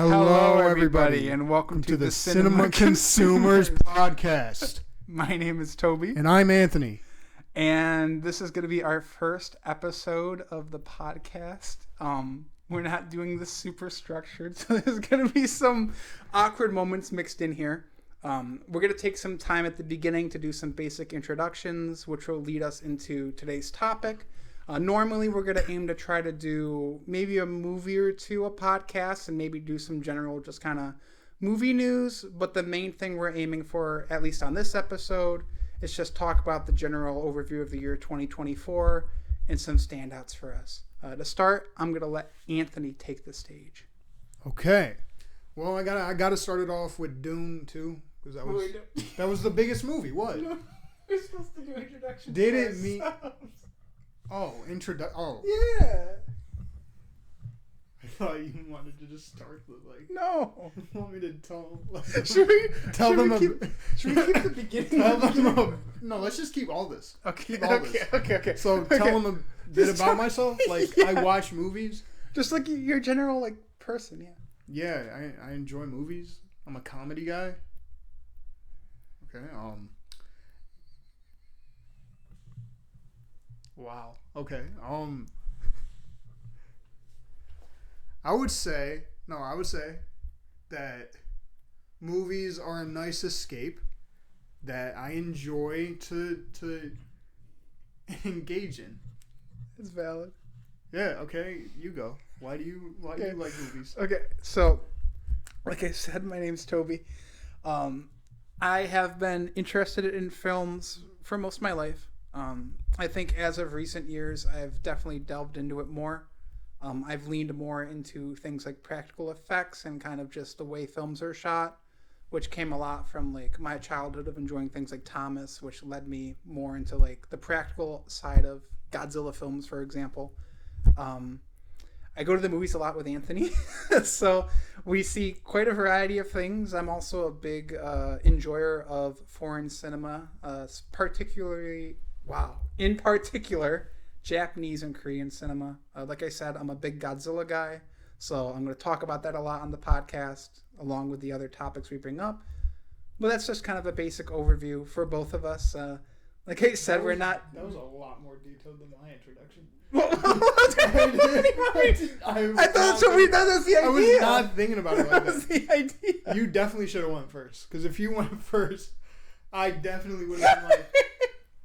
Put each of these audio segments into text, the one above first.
Hello, everybody, and welcome to the Cinema Consumers podcast. My name is Toby. And I'm Anthony. And this is going to be our first episode of the podcast. We're not doing this super structured, so there's going to be some awkward moments mixed in here. We're going to take some time at the beginning to do some basic introductions, which will lead us into today's topic. Normally, we're going to aim to try to do maybe a movie or two a podcast and maybe do some general just kind of movie news. But the main thing we're aiming for, at least on this episode, is just talk about the general overview of the year 2024 and some standouts for us. To start, I'm going to let Anthony take the stage. Okay. Well, I got to start it off with Dune 2 because that was the biggest movie. What? No, we're supposed to do introductions. Did it mean... Oh, Oh. Yeah. I thought you wanted to just start with, like... No. You want me to tell... Should we keep the beginning? No, let's just keep all this. Okay. Keep all this. Okay. So tell them a bit about myself. Like, I watch movies. Just like your general, like, person, yeah. Yeah, I enjoy movies. I'm a comedy guy. Okay, Wow. Okay. I would say that movies are a nice escape that I enjoy to engage in. It's valid. Yeah, okay, you go. Why do you like movies? Okay, so like I said, my name's Toby. I have been interested in films for most of my life. I think as of recent years, I've definitely delved into it more. I've leaned more into things like practical effects and kind of just the way films are shot, which came a lot from like my childhood of enjoying things like Thomas, which led me more into like the practical side of Godzilla films, for example. I go to the movies a lot with Anthony, so we see quite a variety of things. I'm also a big enjoyer of foreign cinema, in particular, Japanese and Korean cinema. Like I said, I'm a big Godzilla guy, so I'm going to talk about that a lot on the podcast, along with the other topics we bring up. But that's just kind of a basic overview for both of us. Like I said, we're not... That was a lot more detailed than my introduction. I thought that's what we done. That's the idea. I was not thinking about it like that. That was the idea. You definitely should have went first. Because if you went first, I definitely would have been like,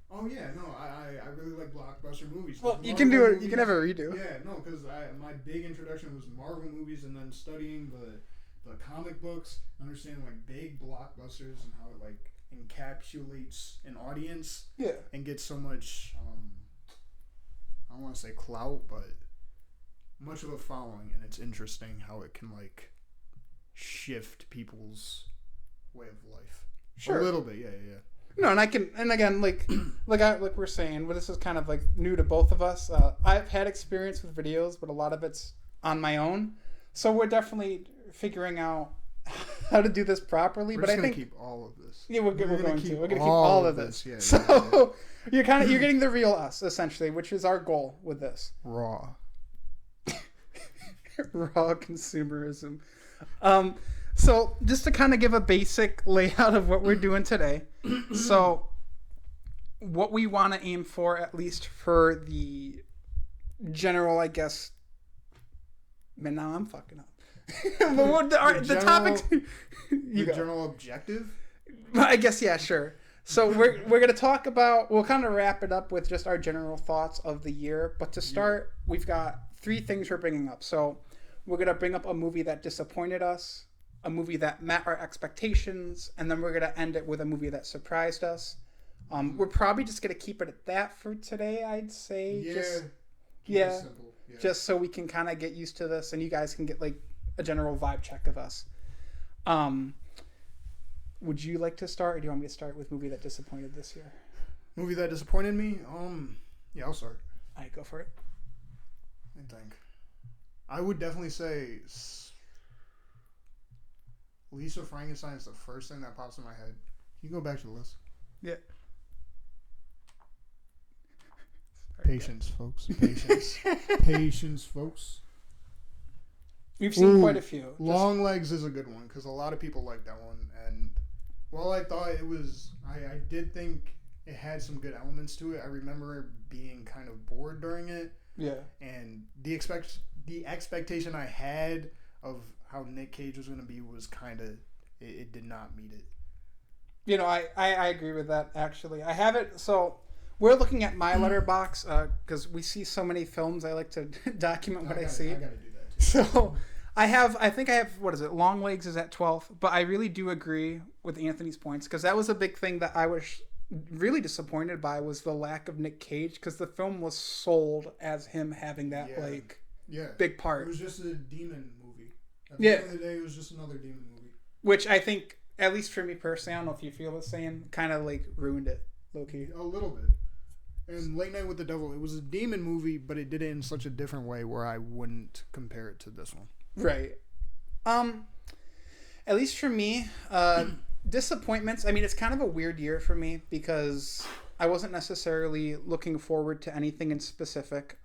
oh yeah, no, I really like blockbuster movies. Well, you can do it. You can have a redo. Yeah, no, because my big introduction was Marvel movies and then studying the comic books, understanding like big blockbusters and how it like encapsulates an audience. Yeah. And gets so much... I don't want to say clout, but much of a following, and it's interesting how it can like shift people's way of life. Sure, a little bit, yeah. No, and again, like we're saying, well, this is kind of like new to both of us. I've had experience with videos, but a lot of it's on my own, so we're definitely figuring out how to do this properly. But I think keep all of this. Yeah, we're going to keep all of this. Yeah, so. You're getting the real us, essentially, which is our goal with this. Raw consumerism. So just to kind of give a basic layout of what we're doing today. So what we want to aim for, at least for the general, I guess. Man, now I'm fucking up. the topic. The general objective. I guess, yeah, sure. So we're going to talk about, we'll kind of wrap it up with just our general thoughts of the year. But to start, we've got 3 things we're bringing up. So we're going to bring up a movie that disappointed us, a movie that met our expectations, and then we're going to end it with a movie that surprised us. We're probably just going to keep it at that for today, I'd say. Yeah. Just so we can kind of get used to this and you guys can get like a general vibe check of us. Would you like to start, or do you want me to start with movie that disappointed this year? Movie that disappointed me? Yeah, I'll start. All right, go for it. I think. I would definitely say Lisa Frankenstein is the first thing that pops in my head. Can you go back to the list? Yeah. Patience, folks. Patience. Patience, folks. We've seen quite a few. Long Legs is a good one because a lot of people like that one. And while I thought it was, I did think it had some good elements to it. I remember being kind of bored during it. Yeah. And the expectation I had of how Nick Cage was going to be was kind of, it did not meet it. You know, I agree with that, actually. I have it, so we're looking at my letterbox because we see so many films. I like to document what I see. I got to do that too. So I think I have, what is it, Long Legs is at 12th, but I really do agree with Anthony's points because that was a big thing that I was really disappointed by was the lack of Nick Cage because the film was sold as him having that, big part. It was just a demon movie. At the end of the day, it was just another demon movie. Which I think, at least for me personally, I don't know if you feel the same, kind of like ruined it, low-key. A little bit. And Late Night with the Devil, it was a demon movie, but it did it in such a different way where I wouldn't compare it to this one. Right. At least for me, disappointments. I mean, it's kind of a weird year for me because I wasn't necessarily looking forward to anything in specific.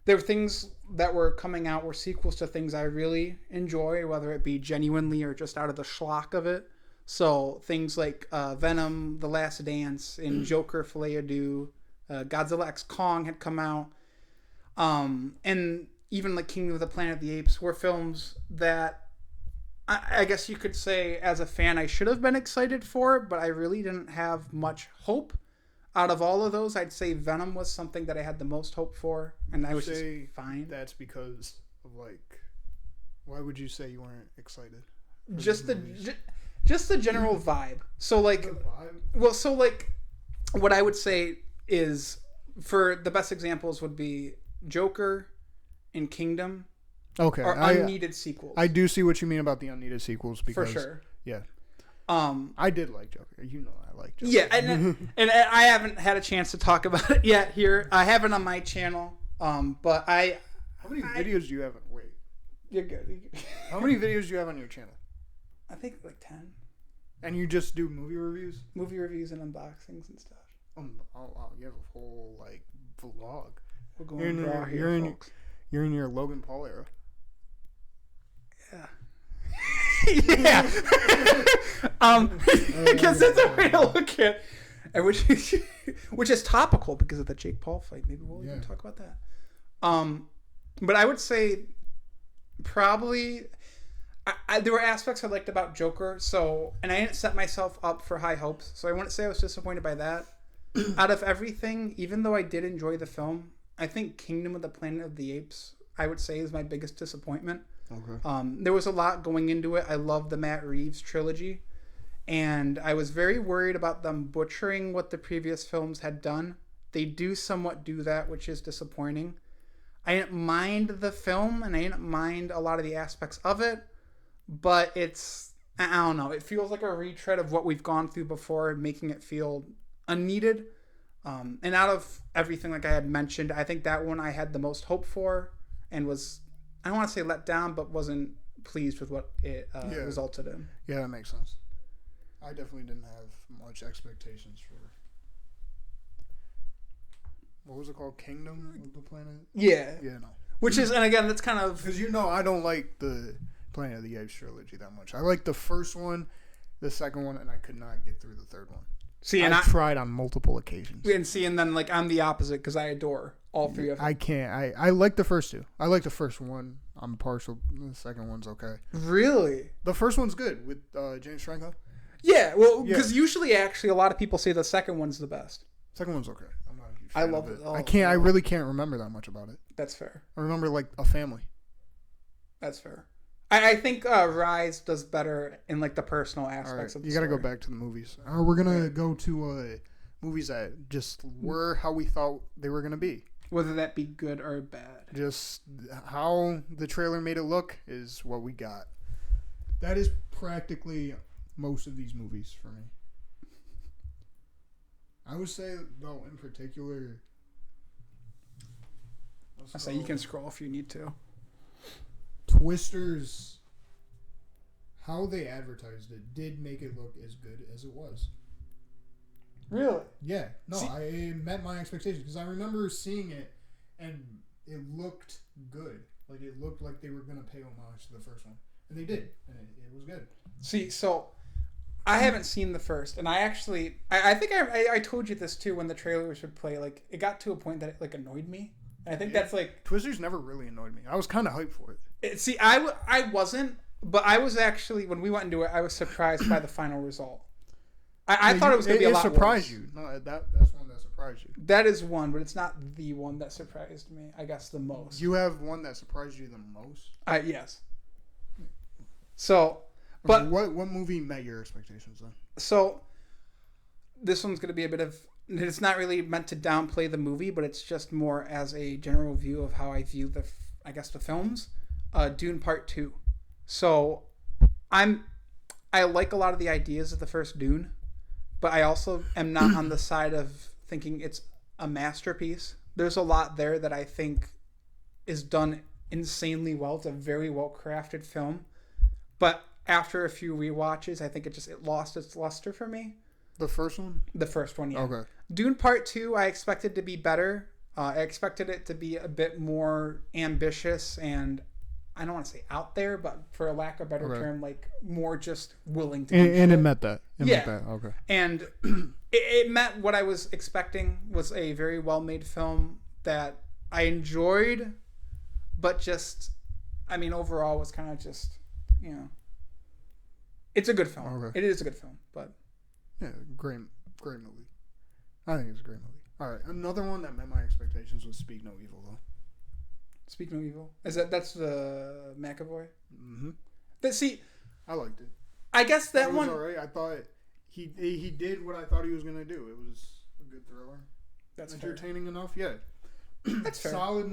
There were things that were coming out were sequels to things I really enjoy, whether it be genuinely or just out of the schlock of it. So things like Venom, The Last Dance, and Joker, Filet Adieu, Godzilla X Kong had come out, and even like Kingdom of the Planet of the Apes were films that I guess you could say as a fan I should have been excited for, but I really didn't have much hope. Out of all of those, I'd say Venom was something that I had the most hope for, and I was just fine. That's because of like, why would you say you weren't excited? Just the general vibe. So like, the vibe? Well, so like, what I would say is, for the best examples would be Joker and Kingdom. Okay, or unneeded sequels. I do see what you mean about the unneeded sequels because for sure. Yeah. I did like Joker. You know I like Joker. Yeah, and I haven't had a chance to talk about it yet here. I have it on my channel, but How many videos do you have? Wait. You're good. How many videos do you have on your channel? I think like 10. And you just do movie reviews? Movie reviews and unboxings and stuff. Oh wow, you have a whole like vlog. We're going raw here, folks. You're in your Logan Paul era. Yeah. Yeah. Because that's a way to look at it, which is topical because of the Jake Paul fight. Maybe we'll even talk about that. But I would say probably there were aspects I liked about Joker, and I didn't set myself up for high hopes, so I wouldn't say I was disappointed by that. Out of everything, even though I did enjoy the film, I think Kingdom of the Planet of the Apes, I would say, is my biggest disappointment. Okay. There was a lot going into it. I love the Matt Reeves trilogy, and I was very worried about them butchering what the previous films had done. They do somewhat do that, which is disappointing. I didn't mind the film, and I didn't mind a lot of the aspects of it, but I don't know. It feels like a retread of what we've gone through before, making it feel unneeded. And out of everything, like I had mentioned, I think that one I had the most hope for and was, I don't want to say let down, but wasn't pleased with what it resulted in. Yeah, that makes sense. I definitely didn't have much expectations for, what was it called? Kingdom of the Planet? Yeah. Yeah, no. Which is, and again, that's kind of... Because I don't like the Planet of the Apes trilogy that much. I like the first one, the second one, and I could not get through the third one. See, and I tried on multiple occasions. And then like I'm the opposite because I adore all three of them. I can't. I like the first two. I like the first one. I'm partial. The second one's okay. Really? The first one's good with James Franco. Yeah, well, because usually actually a lot of people say the second one's the best. Second one's okay. I'm not a huge fan of love it. Oh, I really can't remember that much about it. That's fair. I remember like a family. That's fair. I think Rise does better in like the personal aspects of the story. You got to go back to the movies. We're going to go to movies that just were how we thought they were going to be. Whether that be good or bad. Just how the trailer made it look is what we got. That is practically most of these movies for me. I would say, though, in particular... I say you can scroll if you need to. Twisters, how they advertised it did make it look as good as it was. Really? Yeah. No, it met my expectations because I remember seeing it and it looked good. Like it looked like they were gonna pay homage to the first one, and they did, and it was good. See, so I haven't seen the first, and I actually, I think I told you this too when the trailers would play. Like, it got to a point that it like annoyed me, and I think that's like Twizzlers never really annoyed me. I was kind of hyped for it. See, I wasn't, but I was actually when we went into it, I was surprised by the final result. I thought it was going to be a lot worse. It surprised you. No, that's one that surprised you. That is one, but it's not the one that surprised me. I guess the most. You have one that surprised you the most? Yes. So, but what movie met your expectations then? So, this one's going to be a bit of. It's not really meant to downplay the movie, but it's just more as a general view of how I view the films. Dune Part 2. So, I like a lot of the ideas of the first Dune. But I also am not on the side of thinking it's a masterpiece. There's a lot there that I think is done insanely well. It's a very well crafted film. But after a few rewatches, I think it lost its luster for me. The first one? The first one, yeah. Okay. Dune Part 2, I expected to be better. I expected it to be a bit more ambitious and I don't want to say out there, but for a lack of a better term, like more just willing to. And it met that. Met that. Okay. And it met what I was expecting. Was a very well made film that I enjoyed, but just, I mean, overall was kind of just, it's a good film. Okay. It is a good film, but yeah, great movie. I think it's a great movie. All right, another one that met my expectations was Speak No Evil, though. Speak No Evil. That's the McAvoy? Mm-hmm. I liked it. I guess that one. It was alright. I thought he did what I thought he was gonna do. It was a good thriller. That's entertaining enough. Yeah. That's fair. Solid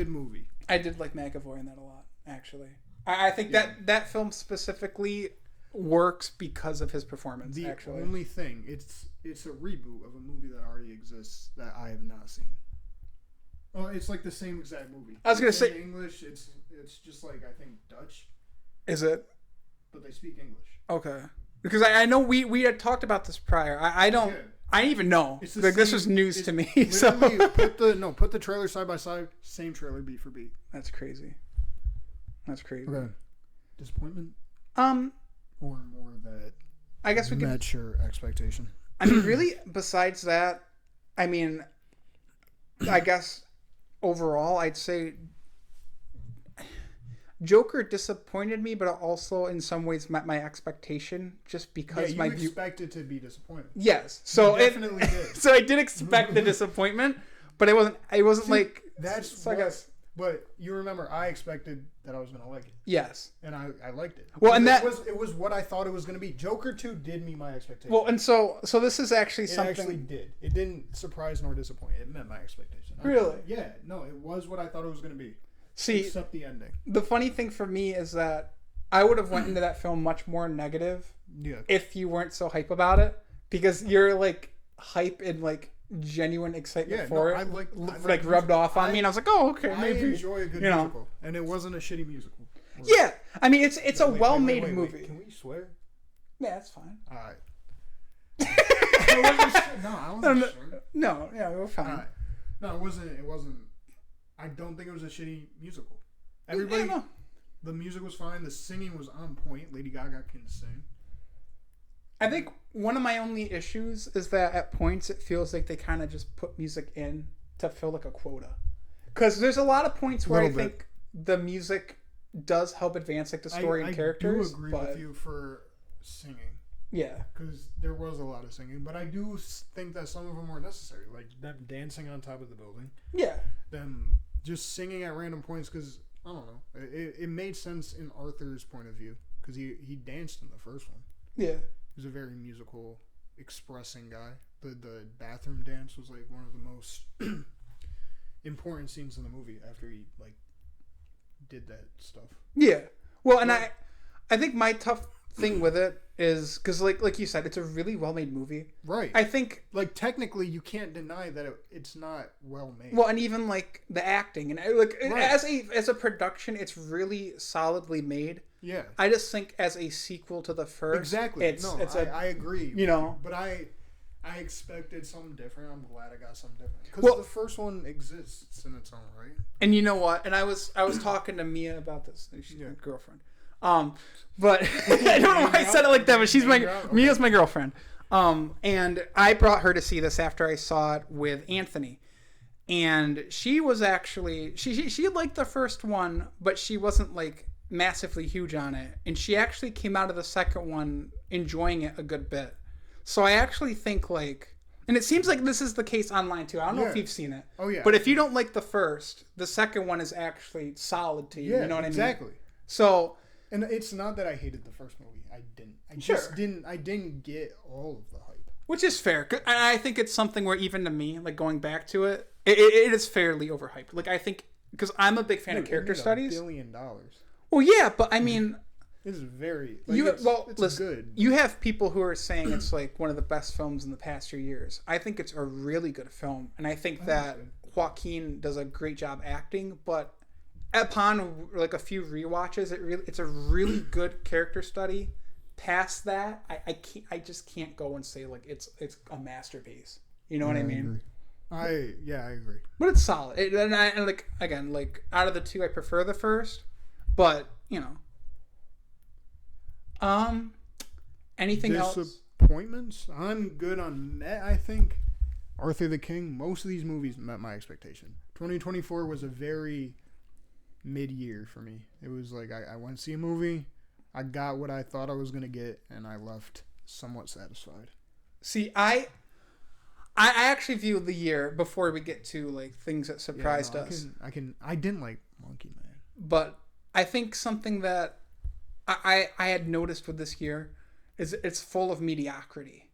movie. I did like McAvoy in that a lot, actually. I think that film specifically works because of his performance. The actually, only thing it's a reboot of a movie that already exists that I have not seen. Oh, it's like the same exact movie. I was gonna say in English. It's just like I think Dutch. Is it? But they speak English. Okay. Because I know we had talked about this prior. I don't. Yeah. I didn't even know. Like this was news to me. So put the trailer side by side. Same trailer, beat for beat. That's crazy. Okay. Disappointment. Or more that. I guess we could. Met your expectation. I mean, really. Besides that, I mean, I guess. Overall, I'd say Joker disappointed me, but also in some ways met my expation just because you expected to be disappointed. Yes, so you definitely did. So I did expect the disappointment, but it wasn't like that's. So I guess. But you remember, I expected that I was gonna like it. Yes, and I liked it. Well, and it was what I thought it was gonna be. Joker 2 did meet my expectations. Well, and so this is actually something. It actually did. It didn't surprise nor disappoint. It met my expectation. Really? Yeah. No, it was what I thought it was gonna be. See, except the ending. The funny thing for me is that I would have went into that film much more negative. Yeah. If you weren't so hype about it, because you're like hype and like genuine excitement for it. I like rubbed off on me, and I was like, oh, okay, maybe. I enjoy a good musical, and it wasn't a shitty musical. Yeah, I mean it's a well-made movie. Wait, can we swear? Yeah, that's fine. All right. I wasn't sure. No, yeah, we're fine. Right. No, it wasn't. I don't think it was a shitty musical. Everybody, the music was fine. The singing was on point. Lady Gaga can sing. I think one of my only issues is that at points it feels like they kind of just put music in to fill like a quota. Because there's a lot of points where I think the music does help advance like the story and characters. I do agree with you for singing. Yeah. Because there was a lot of singing. But I do think that some of them were necessary. Like them dancing on top of the building. Yeah. Them just singing at random points because, I don't know. It made sense in Arthur's point of view. Because he danced in the first one. Yeah. He was a very musical, expressing guy. The bathroom dance was like one of the most important scenes in the movie after he like did that stuff. Yeah. Well, and I think my tough thing with it is because like you said, it's a really well made movie. Right. I think like technically you can't deny that it's not well made. Well, and even like the acting and like as a production, it's really solidly made. Yeah. I just think as a sequel to the first, exactly. I agree. You know, but I I expected something different. I'm glad I got something different because Well, the first one exists in its own right. And you know what? And I was talking to Mia about this. She's my girlfriend. But I don't know why I said it like that. But Mia's my girlfriend. And I brought her to see this after I saw it with Anthony. And she was actually she liked the first one, but she wasn't like massively huge on it. And she actually came out of the second one enjoying it a good bit. So I actually think like, and it seems like this is the case online too. I don't know if you've seen it. Oh yeah. But if you don't like the first, the second one is actually solid to you. Yeah, you know what exactly. I mean? So, and it's not that I hated the first movie. I didn't. I didn't get all of the hype. Which is fair. And I think it's something where even to me, like going back to it, it is fairly overhyped. Like I think because I'm a big fan of character studies. $1 billion. Well, yeah, but I mean. This is very it's good. You have people who are saying it's like one of the best films in the past few years. I think it's a really good film, and I think that Joaquin does a great job acting. But upon like a few rewatches, it's a really good character study. Past that, I just can't go and say like it's a masterpiece. You know what I mean? I agree. But it's solid. And like again, like out of the two, I prefer the first. But you know. Anything else? Disappointments? I'm good on that. I think Arthur the King. Most of these movies met my expectation. 2024 was a very mid-year for me. It was like I went to see a movie, I got what I thought I was gonna get, and I left somewhat satisfied. See, I actually view the year before we get to like things that surprised us. I didn't like Monkey Man, but I think something that I had noticed with this year is it's full of mediocrity.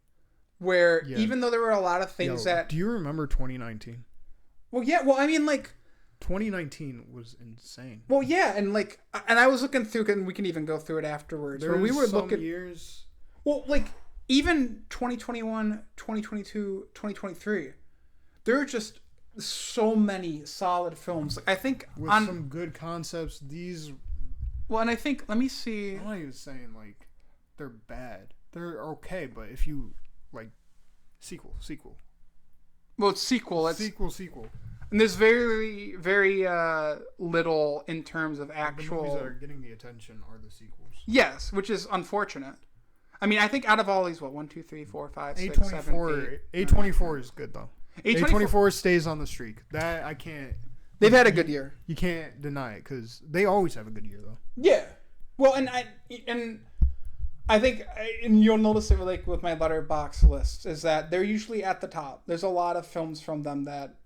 Where even though there were a lot of things that... Do you remember 2019? Well, yeah. Well, I mean, like... 2019 was insane. Well, yeah. And like... And I was looking through... And we can even go through it afterwards. There we were looking... years... Well, like... Even 2021, 2022, 2023. There are just so many solid films. Like, I think... With some good concepts, these... Well, and I think, let me see. I'm not even saying, like, they're bad. They're okay, but if you, like, sequel. Well, it's sequel. Sequel. And there's very, very little in terms of actual... The movies that are getting the attention are the sequels. Yes, which is unfortunate. I mean, I think out of all these, 1, 2, 3, 4, 5, 6, 7, 8... A24 is good, though. A24 stays on the streak. That, I can't... They've had a good year. You can't deny it because they always have a good year, though. Yeah. Well, and I think, and you'll notice it like with my letterbox lists, is that they're usually at the top. There's a lot of films from them that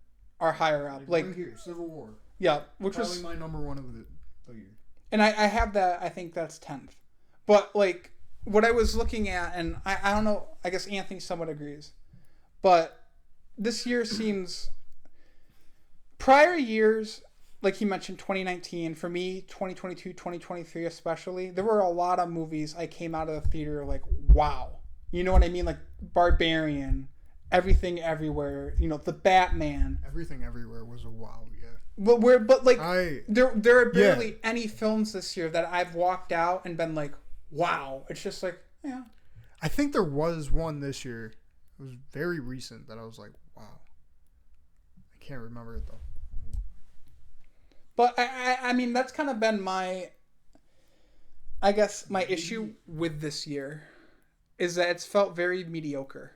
are higher up. Like right here, Civil War. Yeah, which probably was my number one of the year. And I have that. I think that's 10th. But like what I was looking at, and I don't know. I guess Anthony somewhat agrees, but this year seems. Prior years, like he mentioned, 2019, for me, 2022, 2023 especially, there were a lot of movies I came out of the theater like, wow. You know what I mean? Like Barbarian, Everything Everywhere, you know, The Batman. Everything Everywhere was a wow, yeah. But there are barely any films this year that I've walked out and been like, wow. It's just like, yeah. I think there was one this year. It was very recent that I was like, wow. I can't remember it though. But I mean, that's kind of been my issue with this year is that it's felt very mediocre.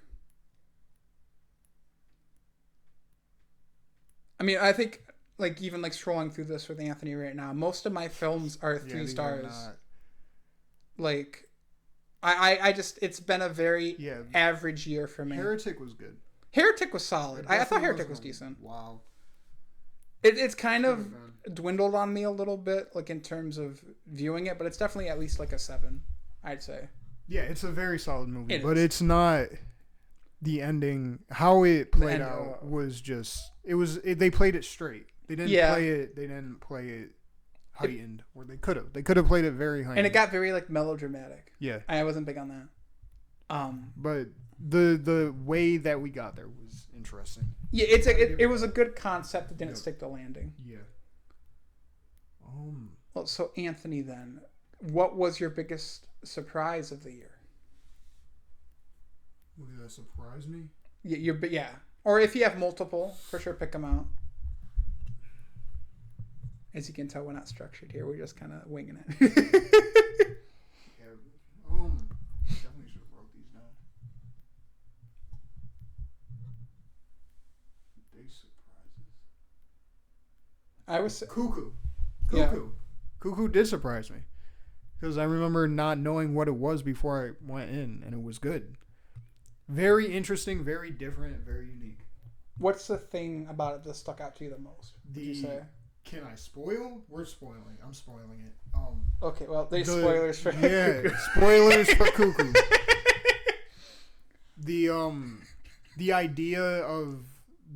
I mean, I think like even like scrolling through this with Anthony right now, most of my films are 3 stars. Like, I just it's been a very average year for me. Heretic was good. Heretic was solid. I thought Heretic was decent. Wow. It's kind of dwindled on me a little bit, like in terms of viewing it, but it's definitely at least like a 7, I'd say. Yeah, it's a very solid movie, but it's not the ending. How it played out was just they played it straight. They didn't play it. They didn't play it heightened, or they could have. They could have played it very heightened, and it got very like melodramatic. Yeah, I wasn't big on that. But the way that we got there was interesting. Yeah, it was a good concept that didn't stick the landing. Yeah. Well, so Anthony, then, what was your biggest surprise of the year? Movie that surprised me? Yeah. Or if you have multiple, for sure pick them out. As you can tell, we're not structured here. We're just kind of winging it. Yeah. Definitely should have wrote these down. Big surprises. I was Cuckoo. Yeah. Cuckoo did surprise me. Because I remember not knowing what it was before I went in, and it was good. Very interesting, very different, very unique. What's the thing about it that stuck out to you the most? Would you say? Can I spoil? We're spoiling. I'm spoiling it. Okay, well, there's spoilers for Cuckoo. Spoilers for Cuckoo. The idea of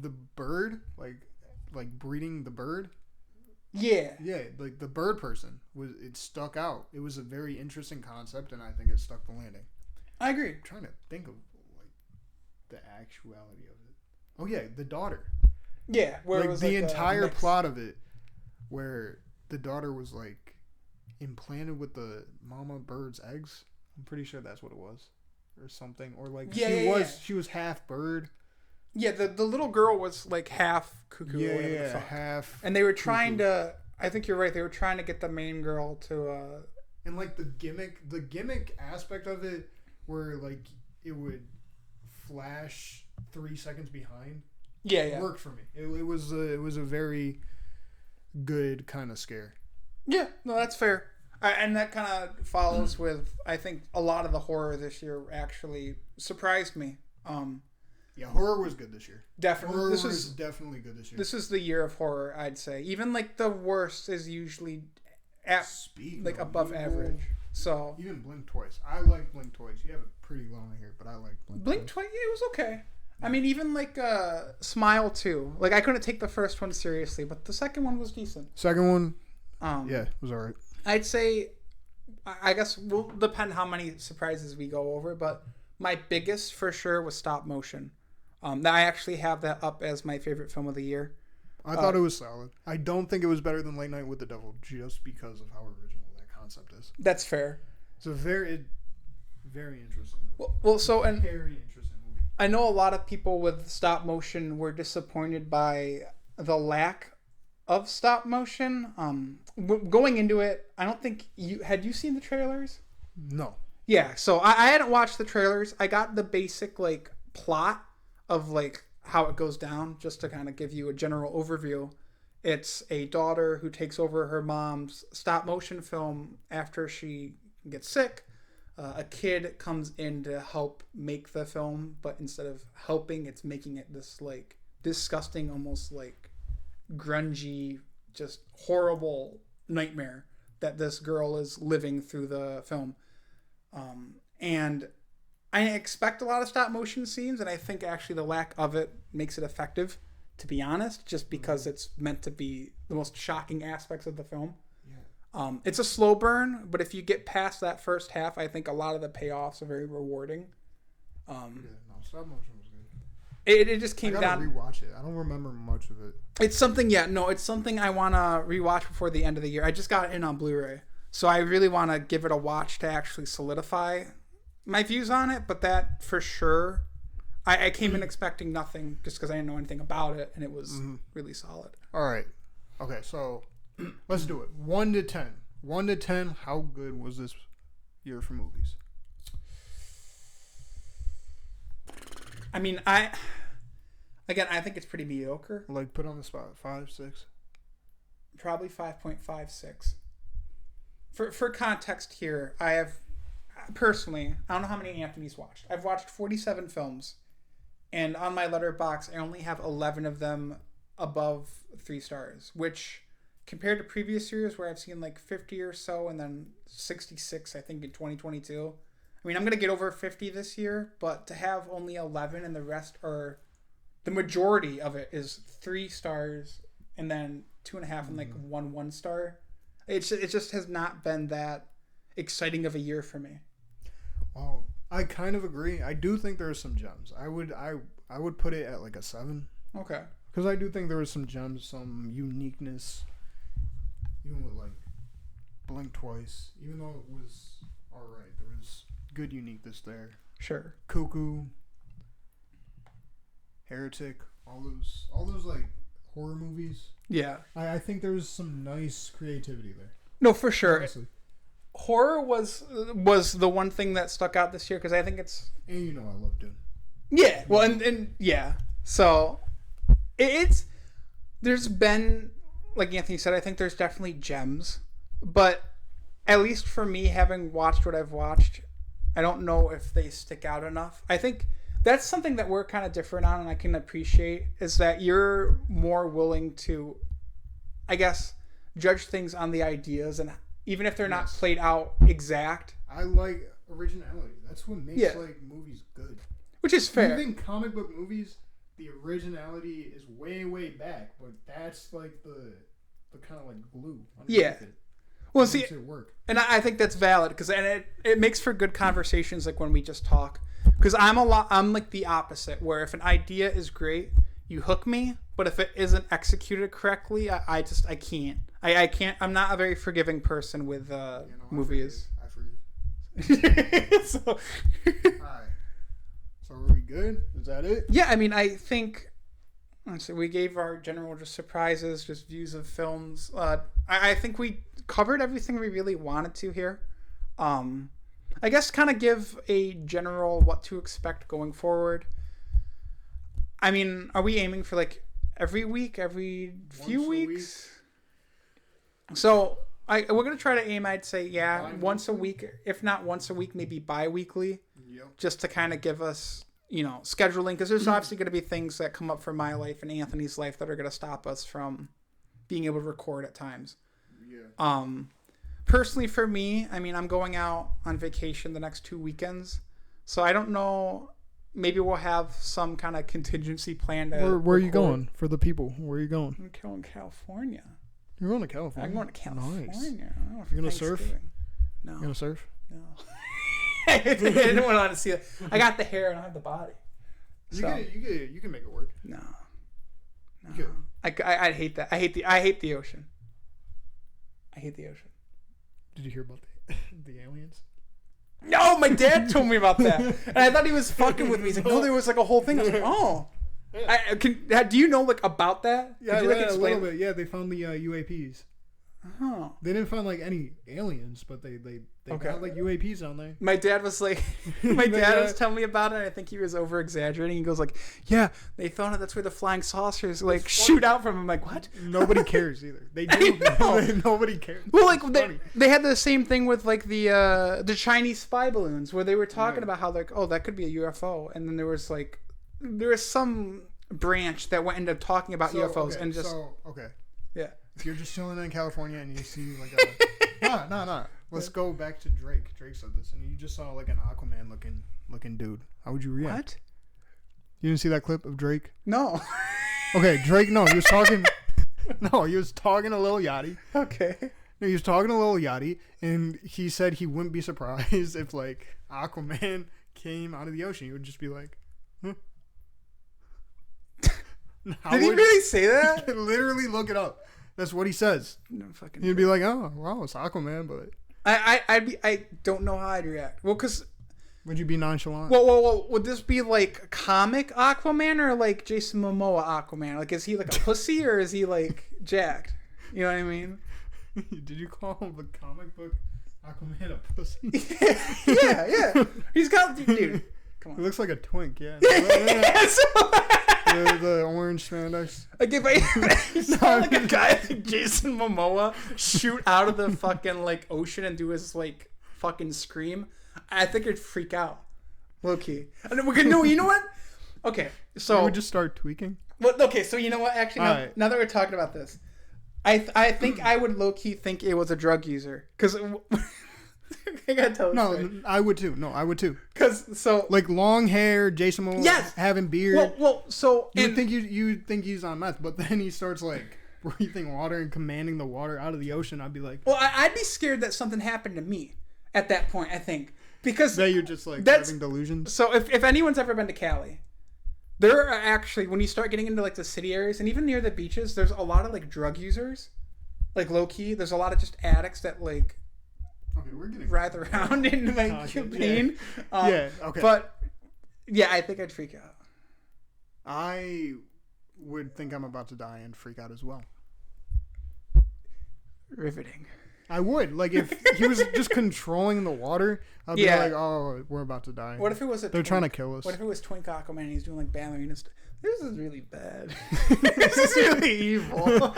the bird, like breeding the bird. Yeah. Yeah, like the bird person it stuck out. It was a very interesting concept, and I think it stuck the landing. I agree. I'm trying to think of like the actuality of it. Oh yeah, the daughter. Yeah, where like it was the like entire plot of it, where the daughter was like implanted with the mama bird's eggs. I'm pretty sure that's what it was, or something, or like she was half bird. Yeah, the little girl was like half cuckoo. Yeah, or whatever the fuck. half. And they were trying to. I think you're right. They were trying to get the main girl to. And like the gimmick aspect of it, where like it would flash 3 seconds behind. Yeah. Worked for me. It was a very good kind of scare. Yeah, no, that's fair. And that kind of follows with, I think, a lot of the horror this year actually surprised me. Yeah, horror was good this year. Definitely. Horror was definitely good this year. This is the year of horror, I'd say. Even like the worst is usually above average. So even Blink Twice. I like Blink Twice. You have it pretty low in here, but I like Blink Twice. Yeah, it was okay. I mean, even like Smile 2. Like, I couldn't take the first one seriously, but the second one was decent. Second one, yeah, it was alright. I'd say, I guess we'll depend how many surprises we go over, but my biggest for sure was stop motion. I actually have that up as my favorite film of the year. I thought it was solid. I don't think it was better than Late Night with the Devil just because of how original that concept is. That's fair. It's a very interesting movie. Very interesting movie. I know a lot of people with stop motion were disappointed by the lack of stop motion. Going into it, I don't think had you seen the trailers? No. Yeah, so I hadn't watched the trailers. I got the basic like plot of like how it goes down, just to kind of give you a general overview. It's a daughter who takes over her mom's stop motion film after she gets sick. A kid comes in to help make the film, but instead of helping, it's making it this like disgusting, almost like grungy, just horrible nightmare that this girl is living through the film. And I expect a lot of stop motion scenes, and I think actually the lack of it makes it effective, to be honest, just because it's meant to be the most shocking aspects of the film. Yeah. It's a slow burn, but if you get past that first half, I think a lot of the payoffs are very rewarding. Stop motion was good. It just came down. I gotta rewatch it. I don't remember much of it. It's something, it's something I want to rewatch before the end of the year. I just got it in on Blu-ray, so I really want to give it a watch to actually solidify my views on it, but that for sure, I came in expecting nothing just because I didn't know anything about it, and it was really solid. All right. Okay, so let's do it. 1 to 10. 1 to 10, how good was this year for movies? I mean, I think it's pretty mediocre. Like, put on the spot, 5, 6? Probably 5.56. For context here, I have... Personally, I don't know how many Anthony's watched. I've watched 47 films, and on my letterbox, I only have 11 of them above 3 stars, which compared to previous years where I've seen like 50 or so and then 66, I think, in 2022. I mean, I'm going to get over 50 this year, but to have only 11 and the rest are, the majority of it is 3 stars and then 2.5 and like 1 star. It just has not been that exciting of a year for me. Well, I kind of agree. I do think there are some gems. I would put it at like a 7. Okay. Because I do think there was some gems, some uniqueness. Even with like Blink Twice, even though it was alright, there was good uniqueness there. Sure. Cuckoo, Heretic, all those like horror movies. Yeah. I think there was some nice creativity there. No, for sure. Honestly. Horror was the one thing that stuck out this year because I think it's. And you know I love Dune. Yeah. Well, and yeah. So it's there's been, like Anthony said, I think there's definitely gems, but at least for me, having watched what I've watched, I don't know if they stick out enough. I think that's something that we're kind of different on, and I can appreciate, is that you're more willing to, I guess, judge things on the ideas, and even if they're not played out exact. I like originality. That's what makes like movies good. Which is fair. I think comic book movies, the originality is way, way back, but that's like the kind of like glue underneath it. Well, it see, makes it work. And I think that's valid because it makes for good conversations, like when we just talk. Because I'm like the opposite, where if an idea is great, you hook me, but if it isn't executed correctly, I can't. I can't. I'm not a very forgiving person with movies. I forgive. So, all right. So are we good? Is that it? Yeah, I mean, I think. So we gave our general just surprises, just views of films. I think we covered everything we really wanted to here. I guess kind of give a general what to expect going forward. I mean, are we aiming for like every week, every few weeks? So we're gonna try to aim. I'd say once a week, if not once a week, maybe bi-weekly. Yep. Just to kind of give us, scheduling, because there's obviously going to be things that come up for my life and Anthony's life that are going to stop us from being able to record at times. Yeah. Personally, for me, I mean, I'm going out on vacation the next 2 weekends, so I don't know. Maybe we'll have some kind of contingency plan. Where are you going for the people? Where are you going? I'm going to California. You're going to California? I'm going to California. Nice. You're going to surf? No. You going to surf? No. I didn't want to see it. I got the hair and I have the body. So. You can make it work. No. I'd hate that. I hate the ocean. I hate the ocean. Did you hear about the aliens? No, my dad told me about that, and I thought he was fucking with me. He's like, "No, there was like a whole thing." I was like, "Oh, do you know like about that?" Yeah, I read a little bit. Yeah, they found the UAPs. Oh. They didn't find like any aliens, but they got like UAPs on there. My dad was like, was telling me about it. And I think he was over exaggerating. He goes like, "Yeah, they found it. That's where the flying saucers like shoot out from." I'm like, "What?" Nobody cares either. They do. Nobody cares. Well, like they had the same thing with like the Chinese spy balloons, where they were talking about how like, oh, that could be a UFO, and then there was some branch that went into talking about UFOs and just yeah. If you're just chilling in California and you see like a no. Let's go back to Drake. Drake said this, and you just saw like an Aquaman looking dude. How would you react? What? You didn't see that clip of Drake? No. Okay, Drake. No, he was talking. No, he was talking to Lil Yachty. Okay. No, he was talking to Lil Yachty, and he said he wouldn't be surprised if like Aquaman came out of the ocean. He would just be like, huh? Did he really say that? Literally, look it up. That's what he says. No fucking. He'd be like, "Oh, wow, it's Aquaman," but I don't know how I'd react. Well, cause would you be nonchalant? Well, would this be like comic Aquaman or like Jason Momoa Aquaman? Like, is he like a pussy or is he like jacked? You know what I mean? Did you call the comic book Aquaman a pussy? yeah. He's got dude. Come on. He looks like a twink. Yeah. The orange spandex. Like if I saw like a guy like Jason Momoa shoot out of the fucking like ocean and do his like fucking scream, I think I'd freak out. Low key. And no, you know what? Okay, so you would just start tweaking. Well, okay, so you know what? Actually, now that we're talking about this, I think I would low key think it was a drug user because. I gotta tell you. No, I would too. Because like long hair, Jason Momoa having beard. Well, so you think he's on meth, but then he starts like breathing water and commanding the water out of the ocean. I'd be like, well, I'd be scared that something happened to me at that point. I think because that you're just like having delusions. So if anyone's ever been to Cali, there are actually when you start getting into like the city areas and even near the beaches, there's a lot of like drug users, like low key. There's a lot of just addicts that like. Okay, we're getting writhe around in like pain. Okay. But yeah, I think I'd freak out. I would think I'm about to die and freak out as well. Riveting. I would. Like, if he was just controlling the water, I'd be like, oh, we're about to die. What if it was They're trying to kill us. What if it was Twink Aquaman and he's doing like ballerina stuff? This is really bad. This is really evil.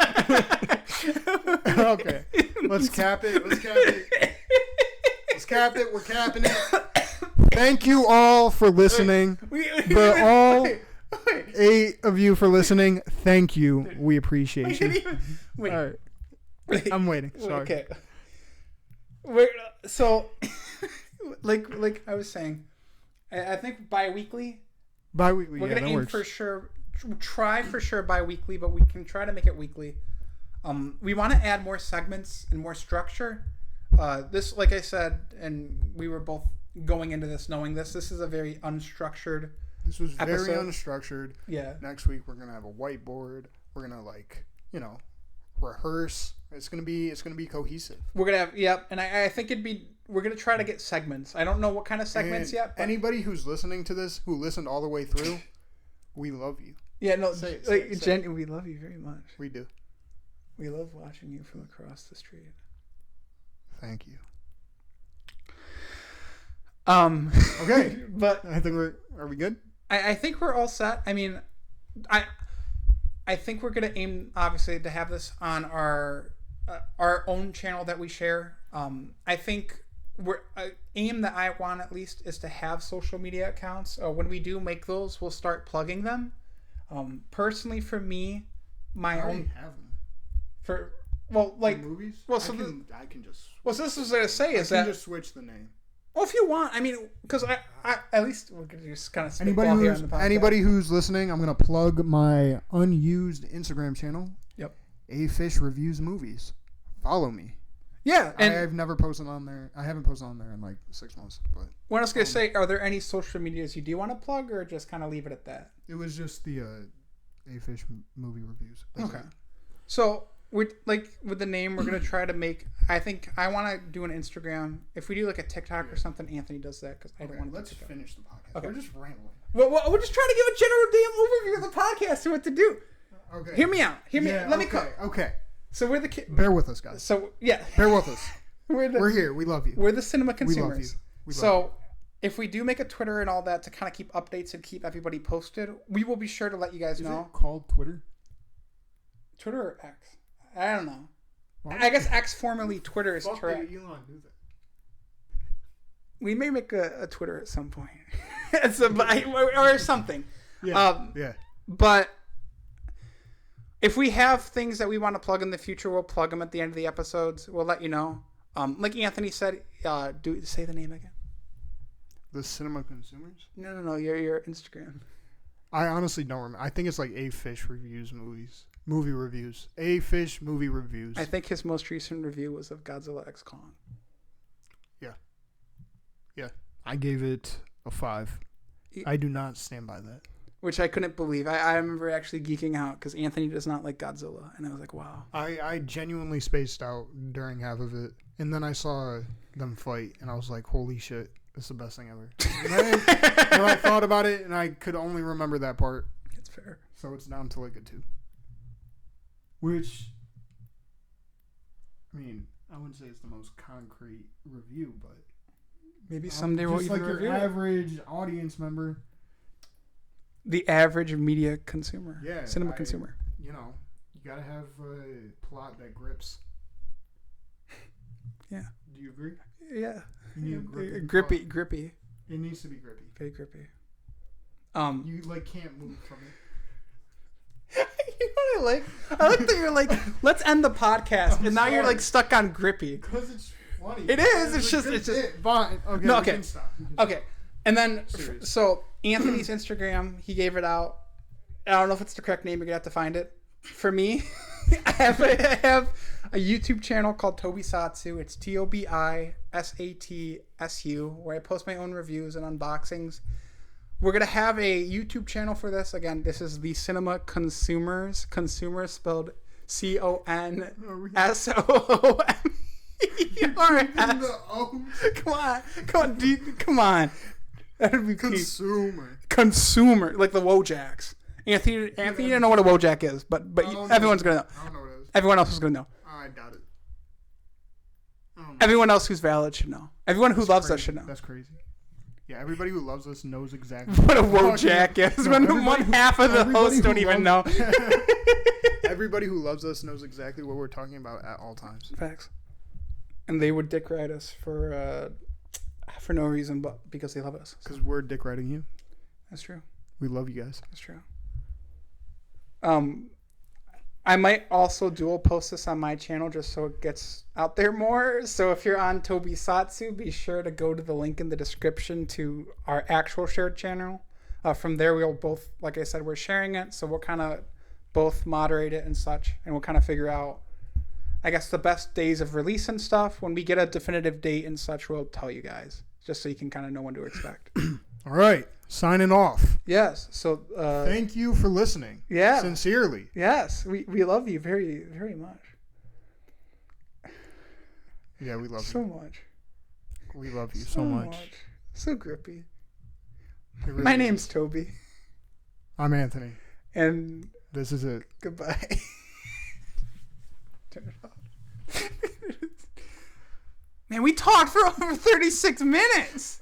Okay. Let's cap it. Let's cap it. We're capping it. Thank you all for listening. All 8 of you for listening. Thank you. We appreciate you. Wait. All right. I'm waiting. Sorry. Okay. So, like I was saying, I think bi-weekly. Bi-weekly. We're gonna aim for sure. Try for sure bi-weekly, but we can try to make it weekly. We want to add more segments and more structure. This, like I said, and we were both going into this knowing this. This is a very unstructured. This was episode. very unstructured. Yeah. Next week we're gonna have a whiteboard. We're gonna rehearse. It's gonna be cohesive. We're gonna have and I think we're gonna try to get segments. I don't know what kind of segments yet. But anybody who's listening to this, who listened all the way through, we love you. Yeah, no, say we love you very much. We do. We love watching you from across the street. Thank you. Okay, but I think are we good? I think we're all set. I mean, I think we're gonna aim obviously to have this on our own channel that we share. I think aim that I want at least is to have social media accounts. When we do make those, we'll start plugging them. Personally, for me, my own have them for movies. Well, so I can just. Well, so this is what I was gonna say is that just switch the name. Well, if you want, I mean, because I at least we're gonna just kind of spitball here on the podcast. Anybody who's listening, I'm gonna plug my unused Instagram channel. Yep. A Fish Reviews Movies. Follow me. Yeah, and I've never posted on there. I haven't posted on there in like 6 months. But what I was gonna say, are there any social medias you do want to plug, or just kind of leave it at that? It was just the A Fish movie reviews. That's okay. it. So with the name, we're gonna try to make. I think I want to do an Instagram. If we do like a TikTok or something, Anthony does that because I don't want to. Let's finish the podcast. Okay. We're just rambling. Well, we're just trying to give a general damn overview of the podcast and what to do. Okay. Hear me out. Let me cook. Okay. So we're the Bear with us, guys. So yeah. Bear with us. We're here. We love you. We're the cinema consumers. We love you. So if we do make a Twitter and all that to kind of keep updates and keep everybody posted, we will be sure to let you guys know. Is it called Twitter? Twitter or X? I don't know. I guess X, formerly Twitter, is correct. Elon do that. We may make a Twitter at some point. or something. Yeah. Yeah. But if we have things that we want to plug in the future, we'll plug them at the end of the episodes. We'll let you know. Like Anthony said, say the name again. The Cinema Consumers? No. Your Instagram. I honestly don't remember. I think it's like A Fish Reviews Movies. Movie reviews. A Fish Movie Reviews. I think his most recent review was of Godzilla X Kong. Yeah. Yeah. I gave it a 5. I do not stand by that. Which I couldn't believe. I remember actually geeking out because Anthony does not like Godzilla. And I was like, wow. I genuinely spaced out during half of it. And then I saw them fight. And I was like, holy shit. This is the best thing ever. And then I thought about it. And I could only remember that part. It's fair. So it's down to like a 2. Which, I mean, I wouldn't say it's the most concrete review. But maybe someday we'll even review your average audience member. The average media consumer. Yeah. Cinema consumer. You know, you got to have a plot that grips. Yeah. Do you agree? Yeah. You need grippy. It needs to be grippy. Very grippy. You can't move from it. You know what I like? I like that you're like, let's end the podcast, and now you're like stuck on grippy. Because it's funny. It is. It's just. Fine. Okay. No, okay. You can stop. Okay. And then, so Anthony's Instagram, he gave it out. I don't know if it's the correct name. You're gonna have to find it. For me, I have a YouTube channel called Toby Satsu. It's TOBISATSU, where I post my own reviews and unboxings. We're gonna have a YouTube channel for this. Again, this is the Cinema Consumers. Consumers spelled CONSOOMERS. Come on. That'd be consumer. Consumer, like the Wojaks. Anthony didn't know what a Wojak is, but everyone's gonna know. I don't know what it is. Everyone else is gonna know. I doubt it. Everyone else who's valid should know. Everyone who loves crazy. us should know. That's crazy. Yeah, everybody who loves us knows exactly what a Wojak is. When one half of the hosts don't even know. Everybody who loves us knows exactly what we're talking about at all times. Facts. And they would dick ride us for no reason, but because they love us. Because we're dick riding you. That's true. We love you guys. That's true. I might also dual post this on my channel just so it gets out there more. So if you're on Toby Satsu, be sure to go to the link in the description to our actual shared channel. From there, we'll both, like I said, we're sharing it. So we'll kind of both moderate it and such. And we'll kind of figure out, I guess, the best days of release and stuff. When we get a definitive date and such, we'll tell you guys. Just so you can kind of know when to expect. All right. Signing off. Yes. So thank you for listening. Yeah. Sincerely. Yes. We love you very, very much. Yeah, we love you. So much. We love you so much. So grippy. Really My name's Toby. I'm Anthony. And this is it. Goodbye. Turn it off. Man, we talked for over 36 minutes.